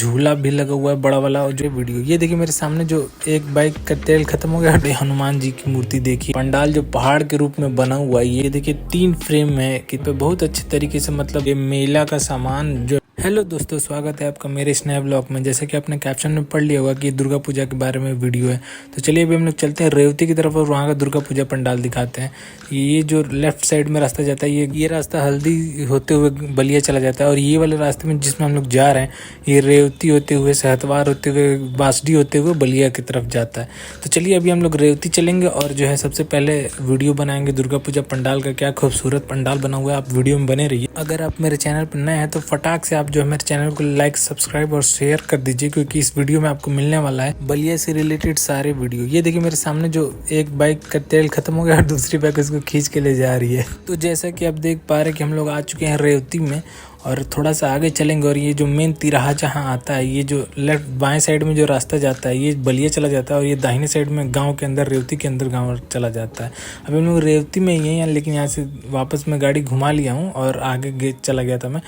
झूला भी लगा हुआ है बड़ा वाला। और जो वीडियो ये देखिए मेरे सामने जो एक बाइक का तेल खत्म हो गया, हनुमान जी की मूर्ति देखिए, पंडाल जो पहाड़ के रूप में बना हुआ है। ये देखिए 3 फ्रेम है कि पे बहुत अच्छे तरीके से मतलब ये मेला का सामान जो। हेलो दोस्तों, स्वागत है आपका मेरे इस नए ब्लॉग में। जैसे कि आपने कैप्शन में पढ़ लिया होगा कि दुर्गा पूजा के बारे में वीडियो है, तो चलिए अभी हम लोग चलते हैं रेवती की तरफ और वहाँ का दुर्गा पूजा पंडाल दिखाते हैं। ये जो लेफ्ट साइड में रास्ता जाता है, ये रास्ता हल्दी होते हुए बलिया चला जाता है। और ये वाले रास्ते में जिसमें हम लोग जा रहे हैं, ये रेवती होते हुए, सहतवार होते हुए, बासडी होते हुए बलिया की तरफ जाता है। तो चलिए अभी हम लोग रेवती चलेंगे और जो है सबसे पहले वीडियो बनाएंगे दुर्गा पूजा पंडाल का। क्या खूबसूरत पंडाल बना हुआ है, आप वीडियो में बने रहिए। अगर आप मेरे चैनल पर नए हैं तो फटाक से आप जो है मेरे चैनल को लाइक, सब्सक्राइब और शेयर कर दीजिए, क्योंकि इस वीडियो में आपको मिलने वाला है बलिया से रिलेटेड सारे वीडियो। ये देखिए मेरे सामने जो एक बाइक का तेल खत्म हो गया और दूसरी बाइक उसको खींच के ले जा रही है। तो जैसा कि आप देख पा रहे हैं कि हम लोग आ चुके हैं रेवती में और थोड़ा सा आगे चलेंगे। और ये जो मेन तिराहा जहाँ आता है, ये जो लेफ्ट बाएं साइड में जो रास्ता जाता है ये बलिया चला जाता है, और ये दाहिने साइड में गांव के अंदर, रेवती के अंदर गांव चला जाता है। अभी हम लोग रेवती में ही हैं, लेकिन यहाँ से वापस मैं गाड़ी घुमा लिया हूँ और आगे गेट चला गया था मैं।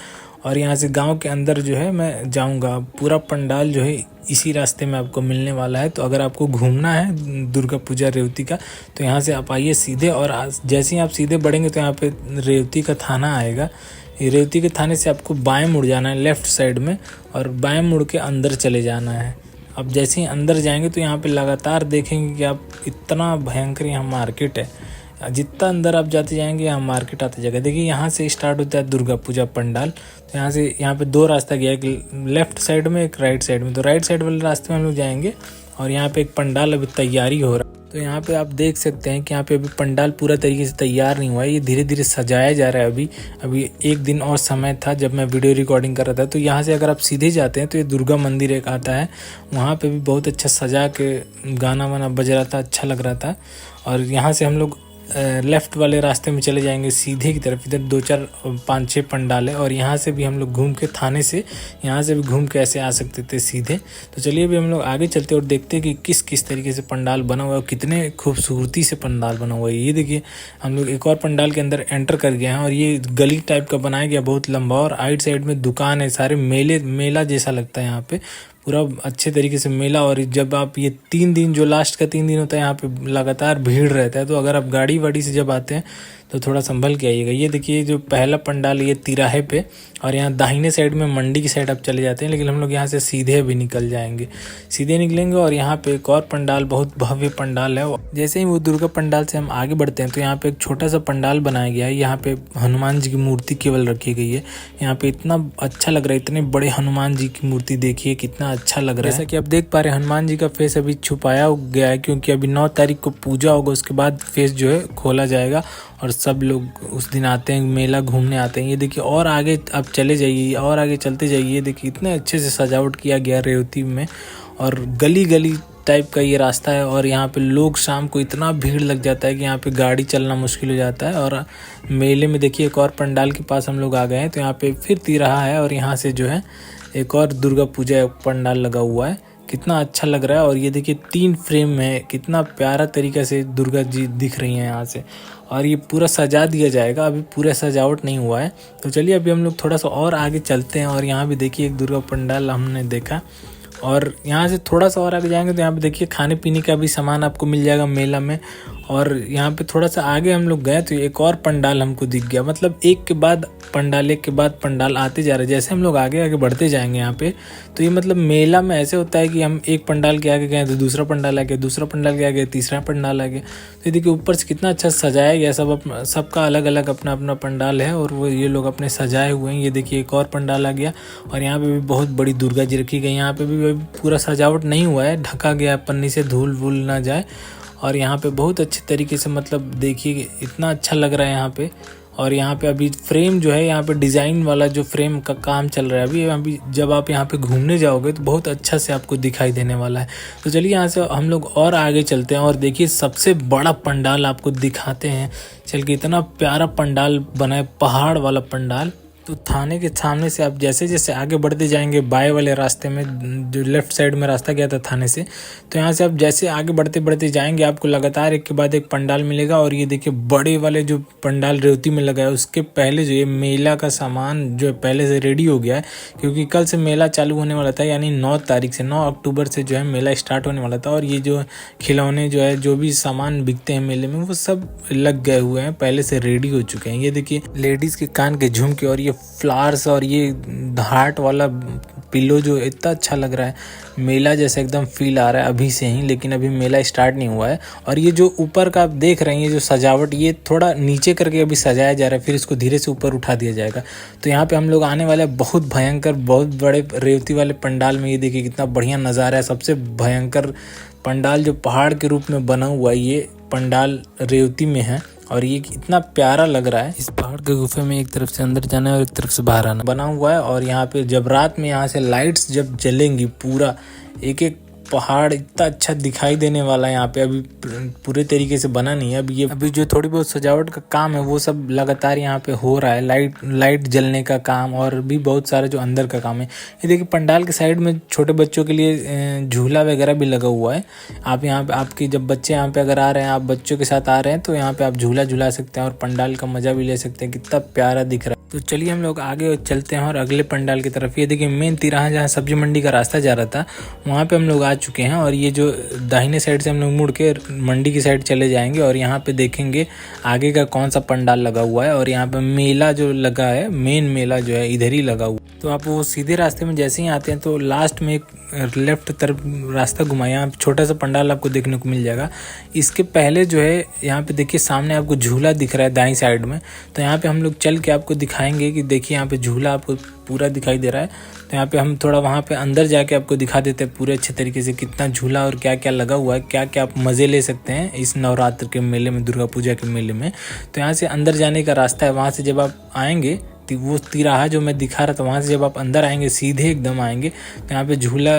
और यहाँ से गांव के अंदर जो है मैं जाऊँगा। पूरा पंडाल जो है इसी रास्ते में आपको मिलने वाला है। तो अगर आपको घूमना है दुर्गा पूजा रेवती का, तो यहाँ से आप आइए सीधे, और जैसे ही आप सीधे बढ़ेंगे तो यहाँ पे रेवती का थाना आएगा। रेवती के थाने से आपको बाएं मुड़ जाना है लेफ्ट साइड में, और बाएं मुड़ के अंदर चले जाना है। अब जैसे ही अंदर जाएंगे तो यहाँ पे लगातार देखेंगे कि आप इतना भयंकर यहाँ मार्केट है। जितना अंदर आप जाते जाएंगे यहाँ मार्केट आते जाएगा। देखिए यहाँ से स्टार्ट होता है दुर्गा पूजा पंडाल। तो यहाँ पे 2 रास्ता गया, एक लेफ्ट साइड में एक राइट साइड में। तो राइट साइड वाले रास्ते में हम लोग जाएंगे और यहाँ पे एक पंडाल अभी तैयारी हो रहा है। तो यहाँ पे आप देख सकते हैं कि यहाँ पे अभी पंडाल पूरा तरीके से तैयार नहीं हुआ है, ये धीरे धीरे सजाया जा रहा है। अभी एक दिन और समय था जब मैं वीडियो रिकॉर्डिंग कर रहा था। तो यहाँ से अगर आप सीधे जाते हैं तो ये दुर्गा मंदिर एक आता है, वहाँ पे भी बहुत अच्छा सजा के गाना वाना बज रहा था, अच्छा लग रहा था। और यहाँ से हम लोग लेफ्ट वाले रास्ते में चले जाएंगे सीधे की तरफ। इधर 2 4 5 6 पंडाल है, और यहाँ से भी हम लोग घूम के थाने से यहाँ से भी घूम के ऐसे आ सकते थे सीधे। तो चलिए अभी हम लोग आगे चलते और देखते हैं कि किस किस तरीके से पंडाल बना हुआ है, कितने खूबसूरती से पंडाल बना हुआ है। ये देखिए हम लोग एक और पंडाल के अंदर एंटर कर गए हैं, और ये गली टाइप का बनाया गया, बहुत लंबा, और आइट साइड में दुकान है, सारे मेला जैसा लगता है यहाँ पे, पूरा अच्छे तरीके से मेला। और जब आप ये 3 दिन, जो लास्ट का 3 दिन होता है, यहाँ पे लगातार भीड़ रहता है। तो अगर आप गाड़ी वाड़ी से जब आते हैं तो थोड़ा संभल के आइएगा। ये देखिए जो पहला पंडाल ये तिराहे पे, और यहाँ दाहिने साइड में मंडी की साइड आप चले जाते हैं, लेकिन हम लोग यहाँ से सीधे भी निकल जाएंगे, सीधे निकलेंगे। और यहाँ पे एक और पंडाल, बहुत भव्य पंडाल है। जैसे ही वो दुर्गा पंडाल से हम आगे बढ़ते हैं तो यहाँ पे एक छोटा सा पंडाल बनाया गया है। यहाँ पे हनुमान जी की मूर्ति केवल रखी गई है। यहाँ पे इतना अच्छा लग रहा है, इतने बड़े हनुमान जी की मूर्ति देखिए, कितना अच्छा लग रहा है। जैसा कि आप देख पा रहे हैं हनुमान जी का फेस अभी छुपाया गया है, क्योंकि अभी 9 तारीख को पूजा होगा, उसके बाद फेस जो है खोला जाएगा और सब लोग उस दिन आते हैं, मेला घूमने आते हैं। ये देखिए और आगे आप चले जाइए, और आगे चलते जाइए। देखिए इतने अच्छे से सजावट किया गया रेवती में, और गली गली टाइप का ये रास्ता है। और यहाँ पे लोग शाम को इतना भीड़ लग जाता है कि यहाँ पे गाड़ी चलना मुश्किल हो जाता है। और मेले में देखिए एक और पंडाल के पास हम लोग आ गए हैं, तो यहाँ पे फिर तिराहा है, और यहाँ से जो है एक और दुर्गा पूजा पंडाल लगा हुआ है, कितना अच्छा लग रहा है। और ये देखिए 3 फ्रेम है, कितना प्यारा तरीके से दुर्गा जी दिख रही हैं यहाँ से। और ये पूरा सजा दिया जाएगा, अभी पूरा सजावट नहीं हुआ है। तो चलिए अभी हम लोग थोड़ा सा और आगे चलते हैं। और यहाँ भी देखिए एक दुर्गा पंडाल हमने देखा, और यहाँ से थोड़ा सा और आगे जाएंगे तो यहाँ पे देखिए खाने पीने का भी सामान आपको मिल जाएगा मेला में। और यहाँ पे थोड़ा सा आगे हम लोग गए तो एक और पंडाल हमको दिख गया, मतलब एक के बाद पंडाल आते जा रहे। जैसे हम लोग आगे आगे बढ़ते जाएंगे यहाँ पे, तो ये मतलब मेला में ऐसे होता है कि हम एक पंडाल के आगे गए तो दूसरा पंडाल आ गया, दूसरा पंडाल के आगे तीसरा पंडाल आ गया। तो ये देखिए ऊपर से कितना अच्छा सजाया गया, सबका अलग अलग अपना अपना पंडाल है, और वो ये लोग अपने सजाए हुए हैं। ये देखिए एक और पंडाल आ गया, और यहाँ पे भी बहुत बड़ी दुर्गा जी रखी गई। यहाँ पे भी पूरा सजावट नहीं हुआ है, ढका गया पन्नी से, धूल वूल ना जाए। और यहाँ पे बहुत अच्छे तरीके से, मतलब देखिए इतना अच्छा लग रहा है यहाँ पे। और यहाँ पे अभी फ्रेम जो है, यहाँ पे डिज़ाइन वाला जो फ्रेम का काम चल रहा है अभी जब आप यहाँ पे घूमने जाओगे तो बहुत अच्छा से आपको दिखाई देने वाला है। तो चलिए यहाँ से हम लोग और आगे चलते हैं, और देखिए सबसे बड़ा पंडाल आपको दिखाते हैं चल के। इतना प्यारा पंडाल बना है, पहाड़ वाला पंडाल, तो थाने के सामने से आप जैसे जैसे आगे बढ़ते जाएंगे बाएं वाले रास्ते में, जो लेफ्ट साइड में रास्ता गया था थाने से, तो यहाँ से आप जैसे आगे बढ़ते बढ़ते जाएंगे आपको लगातार एक के बाद एक पंडाल मिलेगा। और ये देखिए बड़े वाले जो पंडाल रेवती में लगा है उसके पहले जो ये मेला का सामान जो है पहले से रेडी हो गया है, क्योंकि कल से मेला चालू होने वाला था, यानी 9 तारीख से 9 अक्टूबर से जो है मेला स्टार्ट होने वाला था। और ये जो खिलौने जो है जो भी सामान बिकते हैं मेले में वो सब लग गए हुए हैं, पहले से रेडी हो चुके हैं। ये देखिए लेडीज के कान के झुमके और ये फ्लावर्स और ये हार्ट वाला पिलो जो इतना अच्छा लग रहा है, मेला जैसा एकदम फील आ रहा है अभी से ही, लेकिन अभी मेला स्टार्ट नहीं हुआ है। और ये जो ऊपर का आप देख रहे हैं ये जो सजावट, ये थोड़ा नीचे करके अभी सजाया जा रहा है, फिर इसको धीरे से ऊपर उठा दिया जाएगा। तो यहाँ पे हम लोग आने वाले बहुत भयंकर बहुत बड़े रेवती वाले पंडाल में। ये देखिए कितना बढ़िया नज़ारा है, सबसे भयंकर पंडाल जो पहाड़ के रूप में बना हुआ है ये पंडाल रेवती में है। और ये इतना प्यारा लग रहा है। इस पहाड़ के गुफे में एक तरफ से अंदर जाना है और एक तरफ से बाहर आना बना हुआ है। और यहाँ पे जब रात में यहाँ से लाइट्स जब जलेंगी, पूरा एक एक पहाड़ इतना अच्छा दिखाई देने वाला है। यहाँ पे अभी पूरे तरीके से बना नहीं है, अभी जो थोड़ी बहुत सजावट का काम है वो सब लगातार यहाँ पे हो रहा है, लाइट जलने का काम और भी बहुत सारा जो अंदर का काम है। ये देखिए पंडाल के साइड में छोटे बच्चों के लिए झूला वगैरह भी लगा हुआ है। आप यहाँ पे आपकी जब बच्चे यहाँ पे अगर आ रहे हैं, आप बच्चों के साथ आ रहे हैं तो यहाँ पे आप झूला झूला सकते हैं और पंडाल का मजा भी ले सकते हैं। कितना प्यारा दिख रहा है। तो चलिए हम लोग आगे चलते हैं और अगले पंडाल की तरफ। ये देखिए मेन तिराहा जहाँ सब्जी मंडी का रास्ता जा रहा था वहाँ पे हम लोग आ चुके हैं। और ये जो दाहिने साइड से हम लोग मुड़ के मंडी की साइड चले जाएंगे और यहाँ पे देखेंगे आगे का कौन सा पंडाल लगा हुआ है। और यहाँ पे मेला जो लगा है, मेन मेला जो है इधर ही लगा हुआ है। तो आप वो सीधे रास्ते में जैसे ही आते हैं तो लास्ट में एक लेफ्ट तरफ रास्ता घुमाए, यहाँ छोटा सा पंडाल आपको देखने को मिल जाएगा। इसके पहले जो है यहाँ पे देखिए सामने आपको झूला दिख रहा है दाईं साइड में, तो यहाँ पे हम लोग चल के आपको दिखाएंगे कि देखिए यहाँ पे झूला आपको पूरा दिखाई दे रहा है। तो यहाँ पे हम थोड़ा वहाँ पे अंदर जाके आपको दिखा देते हैं पूरे अच्छे तरीके से कितना झूला और क्या क्या लगा हुआ है, क्या क्या आप मज़े ले सकते हैं इस नवरात्र के मेले में, दुर्गा पूजा के मेले में। तो यहाँ से अंदर जाने का रास्ता है, वहाँ से जब आप आएंगे वो तिराहा जो मैं दिखा रहा था वहाँ से जब आप अंदर आएंगे सीधे एकदम आएंगे तो यहाँ पे झूला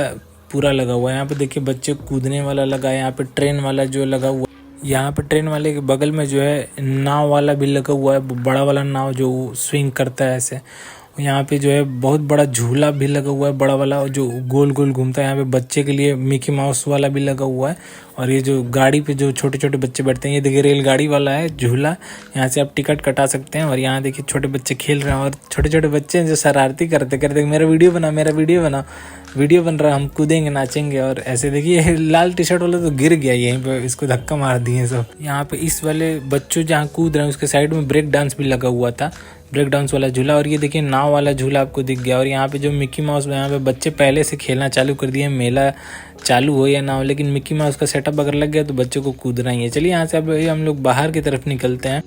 पूरा लगा हुआ है। यहाँ पे देखिए बच्चे कूदने वाला लगा है, यहाँ पे ट्रेन वाला जो लगा हुआ है, यहाँ पे ट्रेन वाले के बगल में जो है नाव वाला भी लगा हुआ है, बड़ा वाला नाव जो स्विंग करता है ऐसे। यहाँ पे जो है बहुत बड़ा झूला भी लगा हुआ है, बड़ा वाला जो गोल गोल घूमता है। यहाँ पे बच्चे के लिए मिकी माउस वाला भी लगा हुआ है। और ये जो गाड़ी पे जो छोटे छोटे बच्चे बैठते हैं, ये देखिए रेलगाड़ी वाला है झूला, यहाँ से आप टिकट कटा सकते हैं। और यहाँ देखिए छोटे बच्चे खेल रहे हैं और छोटे छोटे बच्चे हैं जो शरारती करते मेरा वीडियो बना, मेरा वीडियो बना, वीडियो बन रहा है, हम कूदेंगे नाचेंगे। और ऐसे देखिए लाल टी शर्ट वाला तो गिर गया यहीं पे, इसको धक्का मार दिए सब। यहाँ पे इस वाले बच्चों जहाँ कूद रहे हैं उसके साइड में ब्रेक डांस भी लगा हुआ था, ब्रेक डांस वाला झूला। और ये देखिए नाव वाला झूला आपको दिख गया। और यहाँ पे जो मिक्की माउस, यहाँ पे बच्चे पहले से खेलना चालू कर दिए, मेला चालू हो या ना हो, लेकिन मिक्की माउस का सेटअप अगर लग गया तो बच्चों को कूदना ही है। चलिए यहाँ से अब हम लोग बाहर की तरफ निकलते हैं।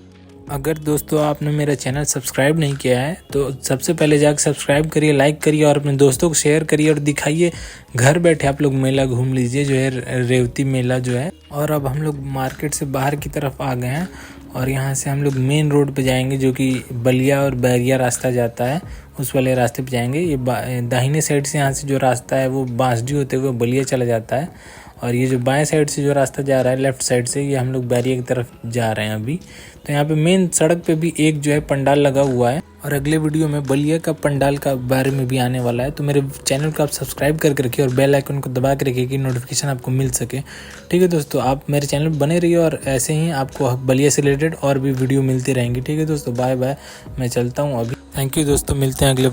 अगर दोस्तों आपने मेरा चैनल सब्सक्राइब नहीं किया है तो सबसे पहले जाकर सब्सक्राइब करिए, लाइक करिए और अपने दोस्तों को शेयर करिए और दिखाइए। घर बैठे आप लोग मेला घूम लीजिए जो है रेवती मेला जो है। और अब हम लोग मार्केट से बाहर की तरफ आ गए हैं और यहाँ से हम लोग मेन रोड पे जाएंगे जो कि बलिया और बैरिया रास्ता जाता है, उस वाले रास्ते पे जाएंगे। ये दाहिने साइड से यहाँ से जो रास्ता है वो बांसडी होते हुए बलिया चला जाता है। और ये जो बाएं साइड से जो रास्ता जा रहा है लेफ्ट साइड से, ये हम लोग बैरिया की तरफ जा रहे हैं अभी। तो यहाँ पे मेन सड़क पे भी एक जो है पंडाल लगा हुआ है। और अगले वीडियो में बलिया का पंडाल का बारे में भी आने वाला है। तो मेरे चैनल को आप सब्सक्राइब करके रखिए और बेल आइकन को दबा के रखिए कि नोटिफिकेशन आपको मिल सके। ठीक है दोस्तों, आप मेरे चैनल पर बने रहिए और ऐसे ही आपको बलिया से रिलेटेड और भी वीडियो मिलती रहेंगी। ठीक है दोस्तों, बाय बाय, मैं चलता हूँ अभी। थैंक यू दोस्तों, मिलते हैं अगले